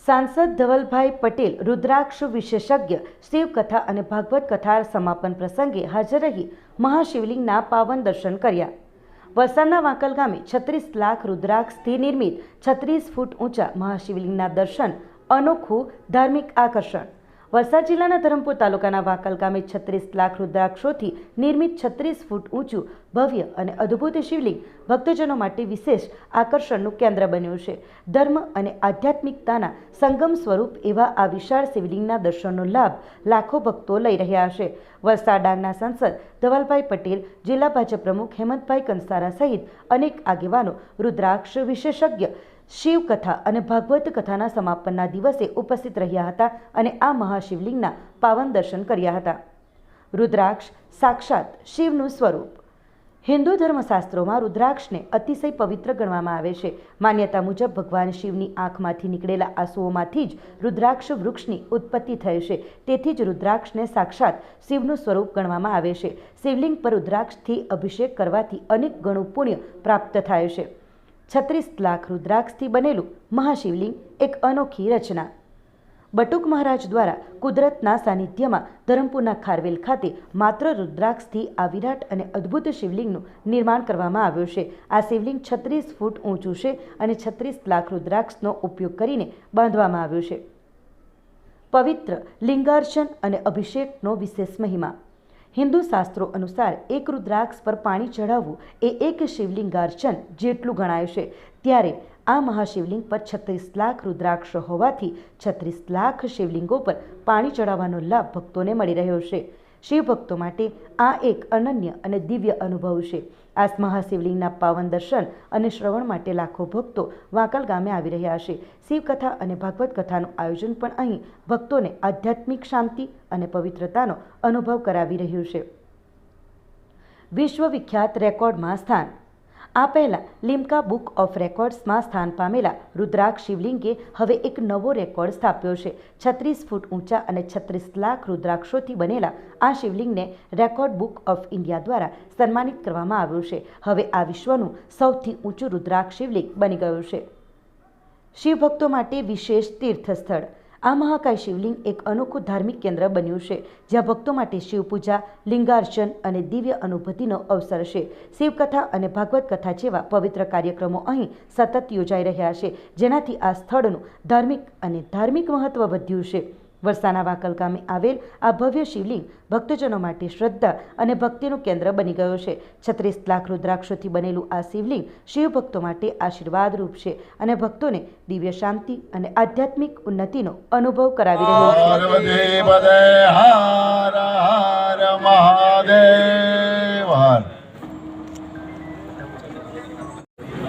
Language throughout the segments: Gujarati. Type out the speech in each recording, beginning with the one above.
सांसद धवलभाई पटेल रुद्राक्ष विशेषज्ञ शिवकथा અને ભાગવત કથા સમાપન પ્રસંગે હાજર રહી મહાશિવલિંગના પાવન દર્શન કર્યા। વલસાડના વાંકલ ગામે 36 લાખ રુદ્રાક્ષથી નિર્મિત 36 ફૂટ ઊંચા મહાશિવલિંગના દર્શન અનોખું ધાર્મિક આકર્ષણ। વલસાડ જિલ્લાના ધરમપુર તાલુકાના વાંકલ ગામે 36 લાખ રુદ્રાક્ષોથી નિર્મિત 36 ફૂટ ઊંચું ભવ્ય અને અદ્ભુત શિવલિંગ ભક્તજનો માટે વિશેષ આકર્ષણનું કેન્દ્ર બન્યું છે। ધર્મ અને આધ્યાત્મિકતાના સંગમ સ્વરૂપ એવા આ વિશાળ શિવલિંગના દર્શનનો લાભ લાખો ભક્તો લઈ રહ્યા છે। વલસાડ ડાંગના સાંસદ ધવલભાઈ પટેલ, જિલ્લા ભાજપ પ્રમુખ હેમંતભાઈ કંસારા સહિત અનેક આગેવાનો રુદ્રાક્ષ વિશેષજ્ઞ શિવકથા અને ભાગવત કથાના સમાપનના દિવસે ઉપસ્થિત રહ્યા હતા અને આ મહાશિવલિંગના પાવન દર્શન કર્યા હતા। રુદ્રાક્ષ સાક્ષાત શિવનું સ્વરૂપ। હિન્દુ ધર્મશાસ્ત્રોમાં રુદ્રાક્ષને અતિશય પવિત્ર ગણવામાં આવે છે। માન્યતા મુજબ ભગવાન શિવની આંખમાંથી નીકળેલા આંસુઓમાંથી જ રુદ્રાક્ષ વૃક્ષની ઉત્પત્તિ થઈ છે। તેથી જ રુદ્રાક્ષને સાક્ષાત શિવનું સ્વરૂપ ગણવામાં આવે છે। શિવલિંગ પર રુદ્રાક્ષથી અભિષેક કરવાથી અનેક ગણું પુણ્ય પ્રાપ્ત થાય છે। 36 લાખ રુદ્રાક્ષથી બનેલું મહાશિવલિંગ એક અનોખી રચના। બટુક મહારાજ દ્વારા કુદરતના સાનિધ્યમાં ધરમપુરના ખારવેલ ખાતે માત્ર રુદ્રાક્ષથી આ વિરાટ અને અદ્ભુત શિવલિંગનું નિર્માણ કરવામાં આવ્યું છે। આ શિવલિંગ 36 ફૂટ ઊંચું છે અને 36 લાખ રુદ્રાક્ષનો ઉપયોગ કરીને બાંધવામાં આવ્યું છે। પવિત્ર લિંગાર્ચન અને અભિષેકનો વિશેષ મહિમા। હિન્દુ શાસ્ત્રો અનુસાર એક રુદ્રાક્ષ પર પાણી ચઢાવવું એ એક શિવલિંગાર્ચન જેટલું ગણાય છે। ત્યારે આ મહાશિવલિંગ પર 36 લાખ રુદ્રાક્ષ હોવાથી 36 લાખ શિવલિંગો પર પાણી ચઢાવવાનો લાભ ભક્તોને મળી રહ્યો છે। શિવ ભક્તો માટે આ એક અનન્ય અને દિવ્ય અનુભવ છે। આ મહાશિવલિંગના પાવન દર્શન અને શ્રવણ માટે લાખો ભક્તો વાંકલ ગામે આવી રહ્યા છે। શિવકથા અને ભાગવત કથાનું આયોજન પણ અહીં ભક્તોને આધ્યાત્મિક શાંતિ અને પવિત્રતાનો અનુભવ કરાવી રહ્યું છે। વિશ્વવિખ્યાત રેકોર્ડમાં સ્થાન। આ પહેલા લિમ્કા બુક ઓફ રેકોર્ડ્સમાં સ્થાન પામેલા રુદ્રાક્ષ શિવલિંગે હવે એક નવો રેકોર્ડ સ્થાપ્યો છે। 36 ફૂટ ઊંચા અને 36 લાખ રુદ્રાક્ષોથી બનેલા આ શિવલિંગને રેકોર્ડ બુક ઓફ ઇન્ડિયા દ્વારા સન્માનિત કરવામાં આવ્યું છે। હવે આ વિશ્વનું સૌથી ઊંચું રુદ્રાક્ષ શિવલિંગ બની ગયું છે। શિવભક્તો માટે વિશેષ તીર્થસ્થળ। આ મહાકાય શિવલિંગ એક અનોખું ધાર્મિક કેન્દ્ર બન્યું છે, જ્યાં ભક્તો માટે શિવપૂજા, લિંગાર્ચન અને દિવ્ય અનુભૂતિનો અવસર છે। શિવકથા અને ભાગવત કથા જેવા પવિત્ર કાર્યક્રમો અહીં સતત યોજાઈ રહ્યા છે, જેનાથી આ સ્થળનું ધાર્મિક મહત્વ વધ્યું છે। વલસાડના વાંકલ ગામે આવેલ આ ભવ્ય શિવલિંગ ભક્તજનો માટે શ્રદ્ધા અને ભક્તિનું કેન્દ્ર બની ગયો છે। 36 લાખ રુદ્રાક્ષોથી બનેલું આ શિવલિંગ શિવ ભક્તો માટે આશીર્વાદરૂપ છે અને ભક્તોને દિવ્ય શાંતિ અને આધ્યાત્મિક ઉન્નતિનો અનુભવ કરાવી રહ્યું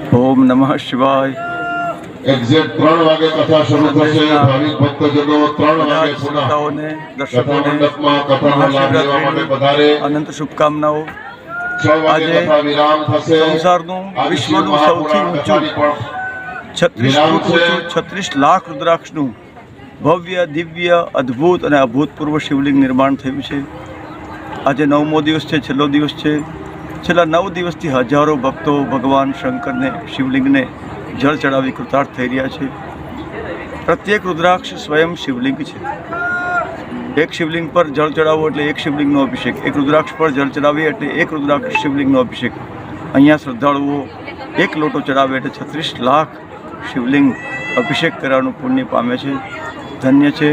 છે। ઓમ નમઃ શિવાય। એક્ઝેક્ટ 3 વાગે કથા શરૂ થશે। ભાવિક ભક્તજનો 3 વાગે પુનઃ કથા મંડપમાં કથાનો લાભ લેવા માટે પધારે। અનંત શુભકામનાઓ। 6 વાગે કથા વિરામ થશે। સંસારનું વિશ્વનું સૌથી ઊંચું 36 ફૂટ ઊંચું 36 લાખ રુદ્રાક્ષનું ભવ્ય, દિવ્ય, અદ્ભુત અને અભૂતપૂર્વ શિવલિંગ નિર્માણ થયું છે। આજે 9મો દિવસ છે, છેલ્લો દિવસ છે। છેલ્લા 9 દિવસથી હજારો ભક્તો ભગવાન શંકરને શિવલિંગને જળ ચડાવી કૃતાર્થ થઈ રહ્યા છે। પ્રત્યેક રુદ્રાક્ષ સ્વયં શિવલિંગ છે। એક શિવલિંગ પર જળ ચડાવવો એટલે એક શિવલિંગનો અભિષેક, એક રુદ્રાક્ષ પર જળ ચડાવીએ એટલે એક રુદ્રાક્ષ શિવલિંગનો અભિષેક। અહીંયા શ્રદ્ધાળુઓ એક લોટો ચડાવે એટલે 36 લાખ શિવલિંગ અભિષેક કરવાનું પુણ્ય પામે છે। ધન્ય છે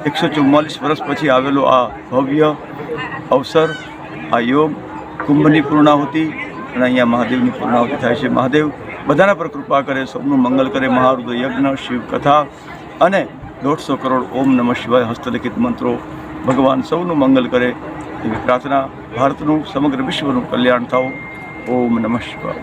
144 વર્ષ પછી આવેલો આ ભવ્ય અવસર, આ યોગ। કુંભની પૂર્ણાહુતિ અને અહીંયા મહાદેવની પૂર્ણાહુતિ થાય છે। મહાદેવ બધાના પર કૃપા કરે, સૌનું મંગલ કરે। મહારુદ્ર યજ્ઞ, શિવકથા અને 150 કરોડ ઓમ નમઃ શિવાય હસ્તલિખિત મંત્રો ભગવાન સૌનું મંગલ કરે એવી પ્રાર્થના। ભારતનું સમગ્ર વિશ્વનું કલ્યાણ થાવ। ઓમ નમઃ શિવાય।